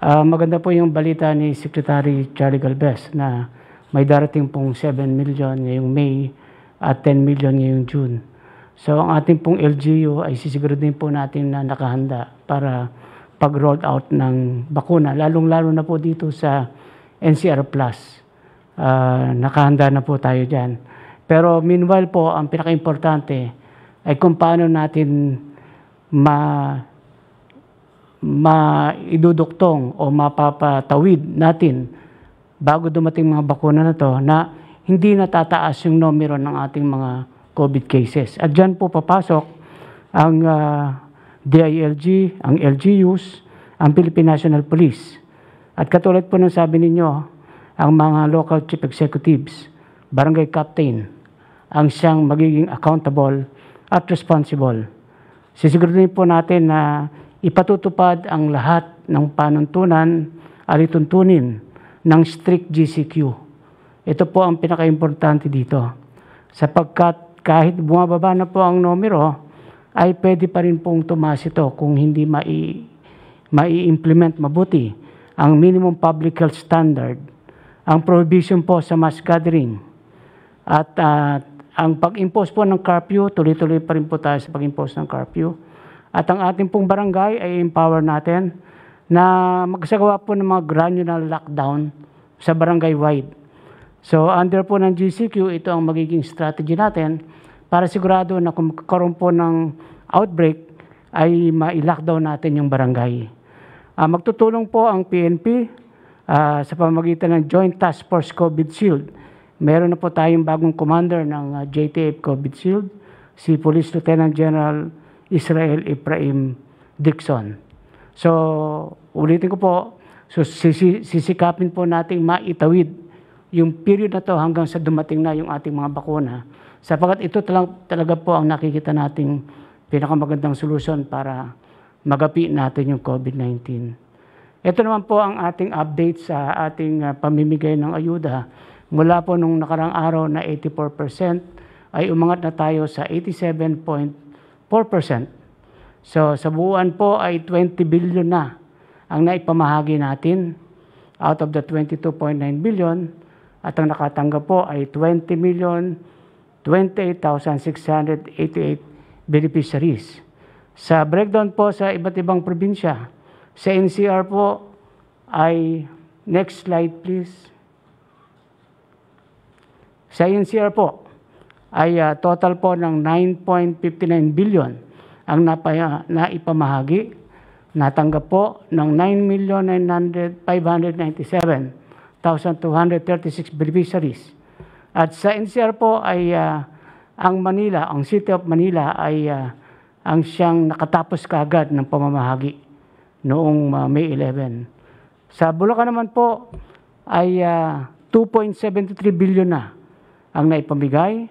Maganda po yung balita ni Secretary Charlie Galvez na may darating pong 7 million ngayong May at 10 million ngayong June. So ang ating pong LGU ay sisiguraduhin po natin na nakahanda para pag-roll out ng bakuna, lalong-lalo na po dito sa NCR Plus. Nakahanda na po tayo dyan. Pero meanwhile po, ang pinaka-importante ay kung paano natin maiduduktong o mapapatawid natin bago dumating mga bakuna na to na hindi natataas yung numero ng ating mga COVID cases. At dyan po papasok ang DILG, ang LGUs, ang Philippine National Police. At katulad po ng sabi ninyo, ang mga local chief executives, barangay captain, ang siyang magiging accountable at responsible. Sisiguraduhin po natin na ipatutupad ang lahat ng panuntunan, alituntunin ng strict GCQ. Ito po ang pinaka-importante dito. Sapagkat kahit bumababa na po ang numero, ay pwede pa rin pong tumaas ito kung hindi mai-implement mabuti ang minimum public health standard, ang prohibition po sa mass gathering, at ang pag-impose po ng curfew, tuloy-tuloy pa rin po tayo sa pag-impose ng curfew. At ang ating pong barangay ay empower natin na magsagawa po ng mga granular lockdown sa barangay-wide. So under po ng GCQ, ito ang magiging strategy natin para sigurado na kung magkakaroon po ng outbreak, ay ma-lockdown natin yung barangay. Magtutulong po ang PNP sa pamamagitan ng Joint Task Force COVID Shield. Meron na po tayong bagong commander ng JTF COVID Shield, si Police Lieutenant General Israel Ephraim Dixon. So, ulitin ko po, so sisikapin po nating maitawid yung period na to hanggang sa dumating na yung ating mga bakuna. Sapagkat ito talaga po ang nakikita nating pinakamagandang solusyon para magapi natin yung COVID-19. Ito naman po ang ating update sa ating pamimigay ng ayuda. Mula po nung nakarang araw na 84%, ay umangat na tayo sa 87.4%. So sa buuan po ay 20 billion na ang naipamahagi natin out of the 22.9 billion at ang nakatanggap po ay 20,028,688 beneficiaries. Sa breakdown po sa iba't ibang probinsya, sa NCR po ay, next slide please. Sa NCR po ay total po ng 9.59 billion ang naipamahagi. Natanggap po ng 9,597,236 beneficiaries. At sa NCR po ay ang Manila, ang City of Manila ay ang siyang nakatapos kaagad ng pamamahagi noong May 11. Sa Bulacan naman po ay 2.73 billion na ang naipamigay,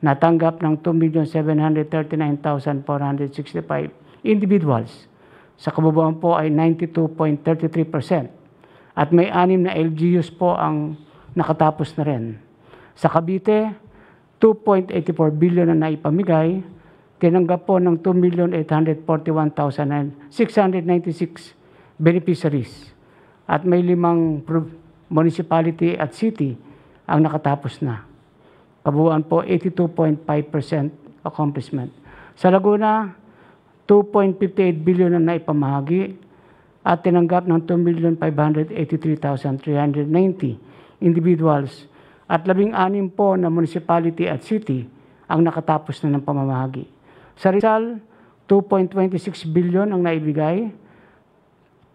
natanggap ng 2,739,465 individuals. Sa kabubuan po ay 92.33%. At may 6 na LGUs po ang nakatapos na rin. Sa Cavite, 2.84 billion na naipamigay, tinanggap po ng 2,841,696 beneficiaries. At may 5 municipality at city ang nakatapos na. Kabuuan po 82.5% accomplishment. Sa Laguna, 2.58 billion na naipamahagi at tinanggap ng 2,583,390 individuals at 16 po na municipality at city ang nakatapos na ng pamamahagi. Sa Rizal, 2.26 billion ang naibigay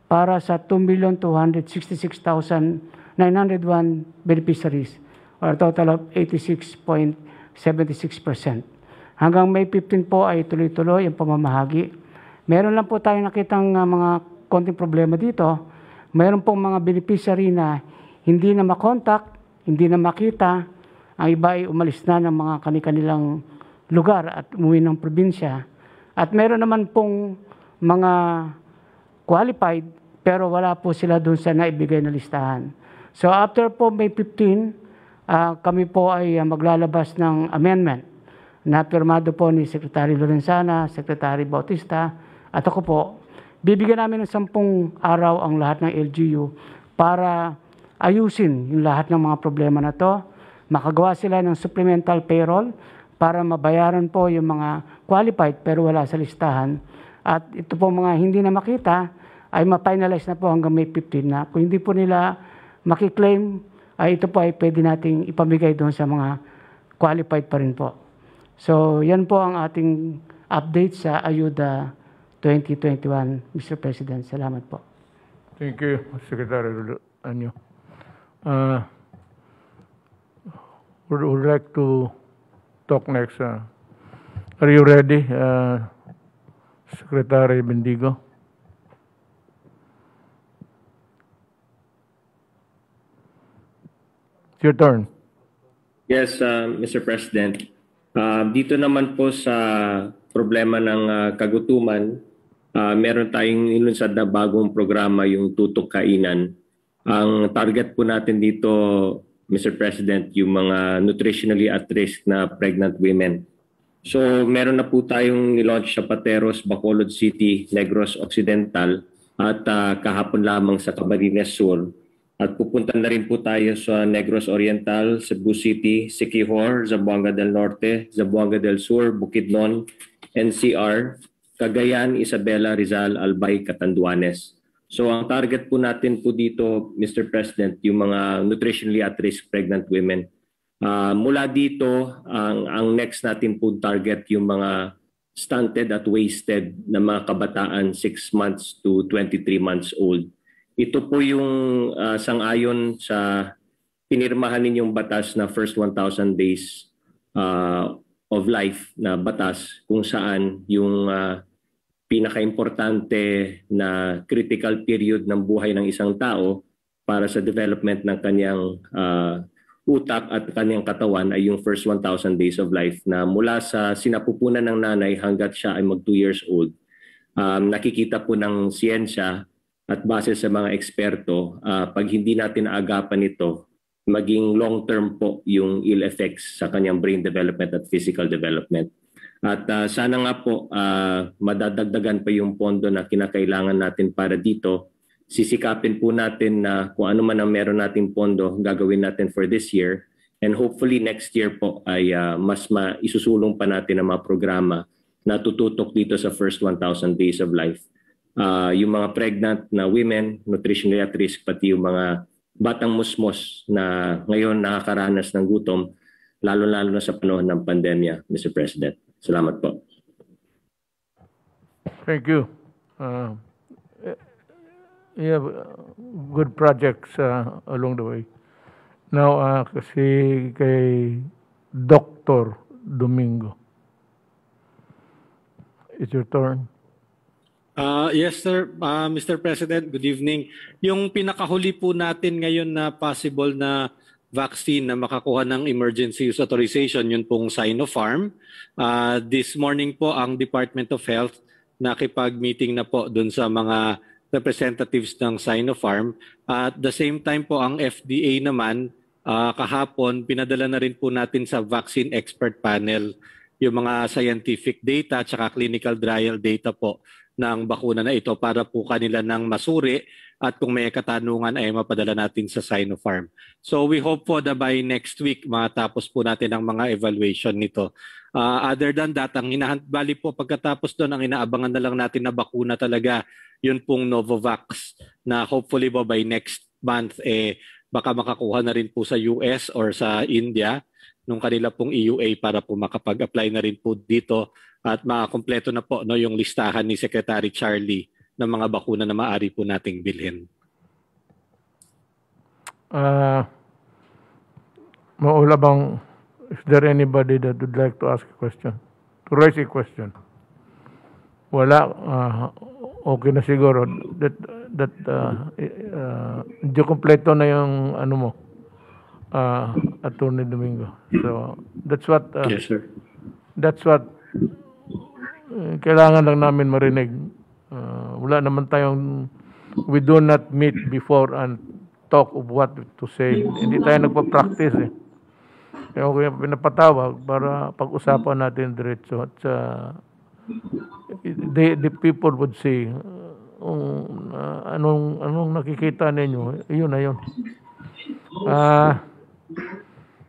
para sa 2,266,901 beneficiaries or a total of 86.76%. Hanggang May 15 po ay tuloy-tuloy ang pamamahagi. Meron lang po tayong nakitang mga konting problema dito. Meron pong mga beneficiary na hindi na makontak, hindi na makita. Ang iba ay umalis na ng mga kanilang lugar at umuwi ng probinsya. At meron naman pong mga qualified pero wala po sila doon sa naibigay na listahan. So after po May 15, kami po ay maglalabas ng amendment na pirmado po ni Secretary Lorenzana, Secretary Bautista, at ako po. Bibigyan namin ng 10 araw ang lahat ng LGU para ayusin yung lahat ng mga problema na to. Makagawa sila ng supplemental payroll para mabayaran po yung mga qualified pero wala sa listahan. At ito po mga hindi na makita ay ma-finalize na po hanggang May 15 na. Kung hindi po nila makiklaim, ay ito po ay pwede nating ipamigay doon sa mga qualified pa rin po. So, yan po ang ating update sa Ayuda 2021, Mr. President. Salamat po. Thank you, Secretary Anyo. Would like to talk next. Are you ready, Secretary Bendigo? It's your turn. Yes, Mr. President. Dito naman po sa problema ng kagutuman, meron tayong ilunsad na bagong programa, yung Tutok Kainan. Ang target po natin dito, Mr. President, yung mga nutritionally at risk na pregnant women. So meron na po tayong nilaunch sa Pateros, Bacolod City, Negros Occidental at kahapon lamang sa Camarines Sur. At pupunta na rin po tayo sa Negros Oriental, Cebu City, Siquijor, Zamboanga del Norte, Zamboanga del Sur, Bukidnon, NCR, Cagayan, Isabela, Rizal, Albay, Catanduanes. So ang target po natin po dito, Mr. President, yung mga nutritionally at-risk pregnant women. Mula dito, ang next natin po target yung mga stunted at wasted na mga kabataan 6 months to 23 months old. Ito po yung sang-ayon sa pinirmahan ninyong batas na first 1,000 days of life na batas kung saan yung pinaka-importante na critical period ng buhay ng isang tao para sa development ng kanyang utak at kanyang katawan ay yung first 1,000 days of life na mula sa sinapupunan ng nanay hanggat siya ay mag 2 years old. Nakikita po ng siyensya at base sa mga eksperto, pag hindi natin naagapan ito, maging long-term po yung ill effects sa kanyang brain development at physical development. At sana nga po madadagdagan pa yung pondo na kinakailangan natin para dito. Sisikapin po natin na kung ano man ang meron nating pondo, gagawin natin for this year. And hopefully next year po ay mas isusulong pa natin ang mga programa na tututok dito sa first 1,000 days of life. Yung mga pregnant na women, nutritionally at risk, pati yung mga batang musmos na ngayon nakakaranas ng gutom, lalo-lalo na sa panahon ng pandemya, Mr. President. Salamat po. Thank you. You have good projects along the way. Now, kasi kay Dr. Domingo. It's your turn. Yes, sir. Mr. President, good evening. Yung pinakahuli po natin ngayon na possible na vaccine na makakuha ng emergency use authorization, yun pong Sinopharm. This morning po, ang Department of Health nakipag-meeting na po dun sa mga representatives ng Sinopharm. At the same time po, ang FDA naman, kahapon, pinadala na rin po natin sa Vaccine Expert Panel yung mga scientific data at saka clinical trial data po ng bakuna na ito para po kanila ng masuri at kung may katanungan ay mapadala natin sa Sinopharm. So we hope po na by next week matapos po natin ang mga evaluation nito. Other than that, ang bali po pagkatapos doon, ang inaabangan na lang natin na bakuna talaga, yun pong Novavax na hopefully po by next month baka makakuha na rin po sa US or sa India nung kanila pong EUA para po makapag-apply na rin po dito at makakompleto na po yung listahan ni Secretary Charlie ng mga bakuna na maaari po nating bilhin. Maula bang, is there anybody that would like to ask a question? To raise a question? Wala. Okay na siguro. Medyo kompleto na yung ano mo. Attorney Domingo. So that's what Yes, sir. That's what kailangan lang namin marinig. Wala naman tayong, we do not meet before and talk of what to say. Hindi tayo nagpa-practice eh. Kaya okay, pinapatawag para pag-usapan natin diretso at the people would say anong nakikita ninyo, yun na yun.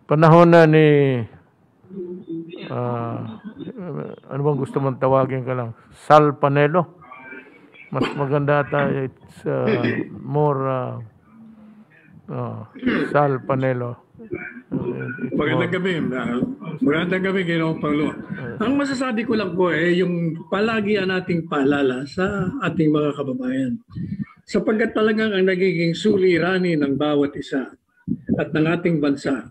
Panahon na ni ano bang gusto mong tawagin ka lang? Sal Panelo? Mas maganda ata, it's more Sal Panelo. Magandang gabi. Magandang gabi, Ginoong Pangulo. Ang masasabi ko lang po yung palagi nating paalala sa ating mga kababayan. Sapagkat talagang ang nagiging suliranin ng bawat isa at ng ating bansa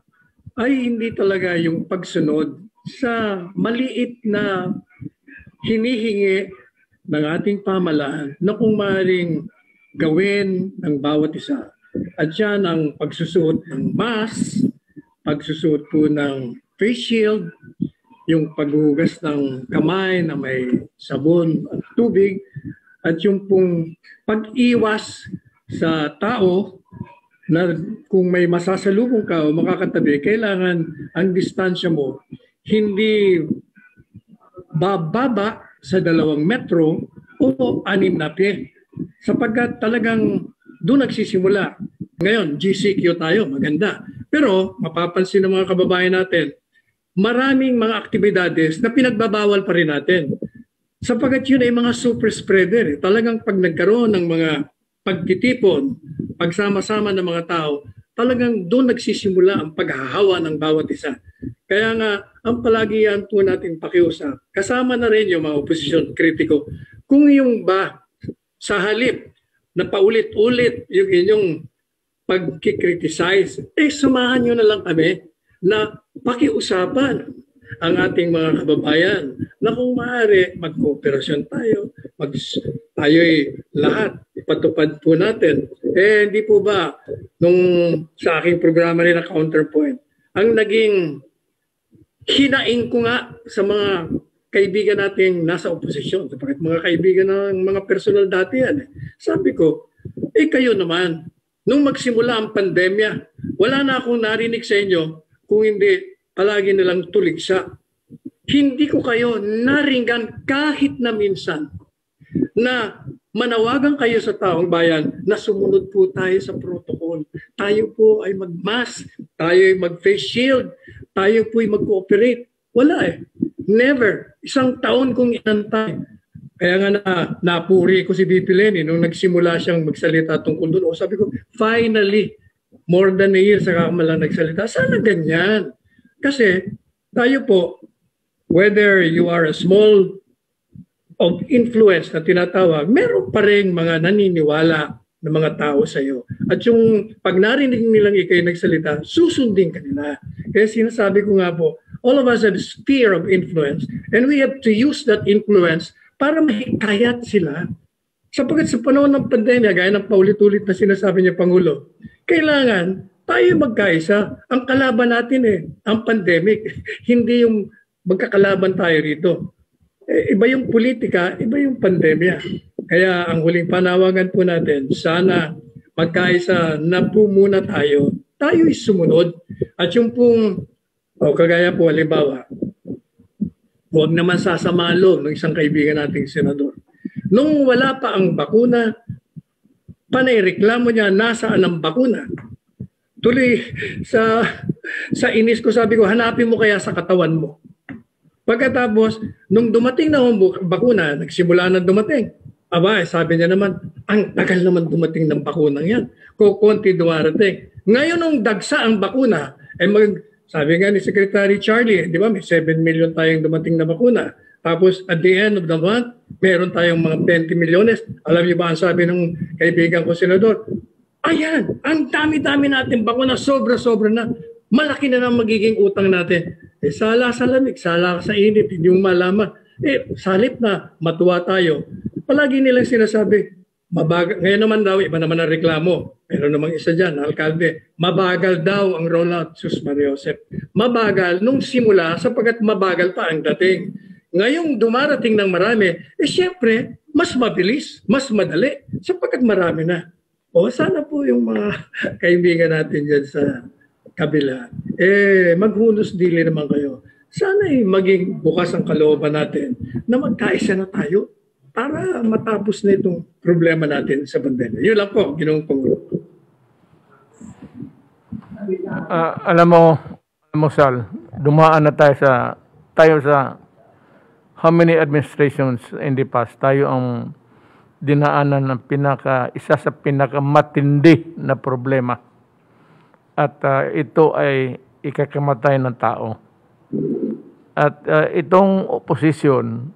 ay hindi talaga yung pagsunod sa maliit na hinihingi ng ating pamahalaan na kung maaaring gawin ng bawat isa. At yan ang pagsusuot ng mask, pagsusuot po ng face shield, yung paghugas ng kamay na may sabon at tubig, at yung pong pag-iwas sa tao na kung may masasalubong ka o makakatabi, kailangan ang distansya mo hindi bababa sa 2 metro o 6 na pie. Sapagkat talagang doon nagsisimula. Ngayon, GCQ tayo, maganda. Pero mapapansin ng mga kababayan natin, maraming mga aktibidades na pinagbabawal pa rin natin. Sapagkat yun ay mga super spreader. Talagang pag nagkaroon ng mga pagtitipon, pagsama-sama ng mga tao, talagang doon nagsisimula ang paghahawa ng bawat isa. Kaya nga, ang palagian po natin pakiusap, kasama na rin yung mga oposisyon kritiko, kung yung ba sa halip na paulit-ulit yung inyong pagkikriticize, samahan nyo na lang kami na pakiusapan ang ating mga kababayan na kung maaari magkooperasyon tayo, tayo'y lahat ipatupad po natin. Hindi po ba nung sa aking programa rin na Counterpoint, ang naging hinaing ko nga sa mga kaibigan nating nasa oposisyon, sapagkat mga kaibigan ng mga personal dati yan. Sabi ko, kayo naman, nung magsimula ang pandemya, wala na akong narinig sa inyo kung hindi palagi nilang tuligsa. Hindi ko kayo naringgan kahit na minsan na manawagan kayo sa taong bayan na sumunod po tayo sa protocol. Tayo po ay mag-mask, tayo ay mag-face shield, tayo po ay mag-cooperate. Wala Never. 1 taon kong inantay. Kaya nga napuri ko si VP Lenny nung nagsimula siyang magsalita tungkol doon. Sabi ko, finally, more than a year saka malang nagsalita. Sana ganyan. Kasi tayo po, whether you are a small of influence na tinatawag, meron pa rin mga naniniwala ng mga tao sa iyo. At yung pag narinig nilang ikay nagsalita, susundin ka nila. Kaya sinasabi ko nga po, All of us have a sphere of influence and we have to use that influence para mahikayat sila. Sapagkat sa panahon ng pandemya, gaya ng paulit-ulit na sinasabi niya Pangulo, kailangan tayo magkaisa. Ang kalaban natin ang pandemic. Hindi yung magkakalaban tayo rito. Iba yung politika, iba yung pandemya. Kaya ang huling panawagan po natin, sana magkaisa na po muna tayo. Tayo'y sumunod. At yung pong, kagaya po, halimbawa, huwag naman sasama ang loob ng isang kaibigan nating senador. Nung wala pa ang bakuna, panay reklamo niya, nasaan ang bakuna? Tuloy, sa inis ko, sabi ko, hanapin mo kaya sa katawan mo. Pagkatapos, nung dumating na ang bakuna, nagsimula na dumating. Aba, sabi niya naman, ang tagal naman dumating ng bakunang yan. Kukunti dumarating. Ngayon, nung dagsa ang bakuna, sabi nga ni Secretary Charlie, di ba, may 7 million tayong dumating na bakuna. Tapos, at the end of the month, meron tayong mga 20 milyones. Alam niyo ba ang sabi ng kaibigan ko, Senador? Ayan, ang dami-dami natin bakuna, sobra-sobra na. Malaki na nang magiging utang natin. Sala sa lamig, sala sa init, hindi mo malaman. Salip na, matuwa tayo. Palagi nilang sinasabi, mabagal. Ngayon naman daw, iba naman ang reklamo. Meron namang isa dyan, alkalde. Mabagal daw ang rollout, Sus Maria Josep. Mabagal nung simula sapagkat mabagal pa ang dating. Ngayong dumarating ng marami, siyempre, mas mabilis, mas madali, sapagkat marami na. Sana po yung mga kaibigan natin dyan sa kabila, maghunos dili naman kayo. Sana maging bukas ang kalooban natin na magkaisa na tayo para matapos na itong problema natin sa pandemya. Yun lang po, Ginoong Pangulo. Alam mo, Sal, dumaan na tayo sa how many administrations in the past, tayo ang dinaanan ng isa sa pinakamatindi na problema. At ito ay ikakamatay ng tao. At itong oposisyon,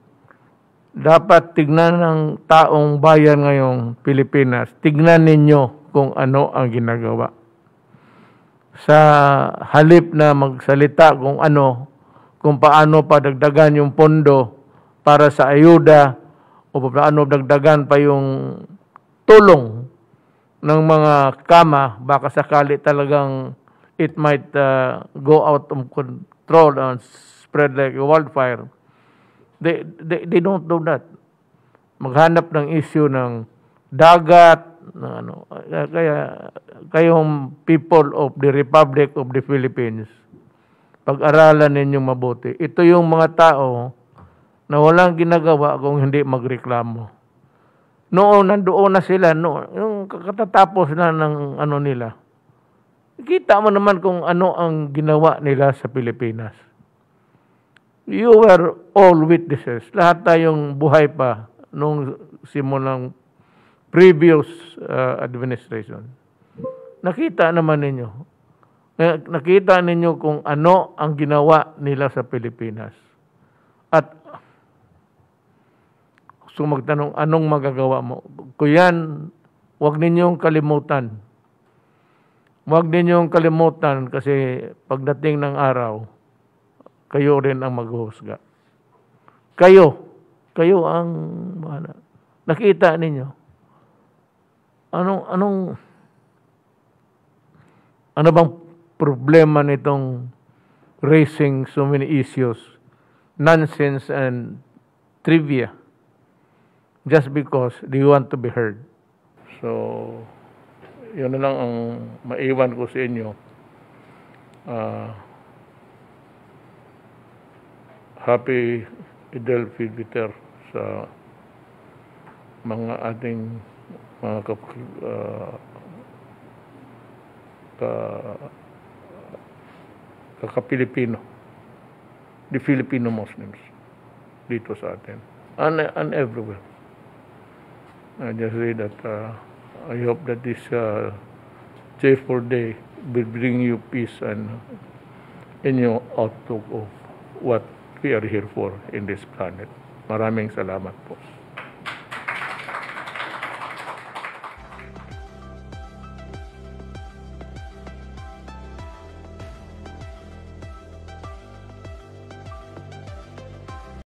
dapat tignan ng taong bayan ngayong Pilipinas, tignan ninyo kung ano ang ginagawa. Sa halip na magsalita kung paano padagdagan yung pondo para sa ayuda o paano dagdagan pa yung tulong ng mga kama, baka sakali talagang it might go out of control and spread like a wildfire. They don't do that. Maghanap ng issue ng dagat, kaya kayong people of the Republic of the Philippines, pag-aralan ninyong mabuti. Ito yung mga tao na walang ginagawa kung hindi magreklamo. Noon, nandoon na sila, yung katatapos na ng nila. Kita mo naman kung ano ang ginawa nila sa Pilipinas. You were all witnesses. Lahat tayong buhay pa nung simulang previous administration. Nakita naman ninyo. Nakita ninyo kung ano ang ginawa nila sa Pilipinas. At gusto magtanong, anong magagawa mo? Kung yan, huwag ninyong kalimutan. Huwag ninyong kalimutan kasi pagdating ng araw, kayo rin ang maghuhusga. Kayo ang nakita ninyo. Ano bang problema nitong raising so many issues, nonsense and trivia, just because they want to be heard? So, yun na lang ang maiwan ko sa inyo. Happy Eid-al-Fitr sa mga ating mga kaka-Pilipino, the Filipino Muslims dito sa atin and everywhere. I just say that I hope that this cheerful day will bring you peace and in your outlook of what we are here for in this planet. Maraming salamat po.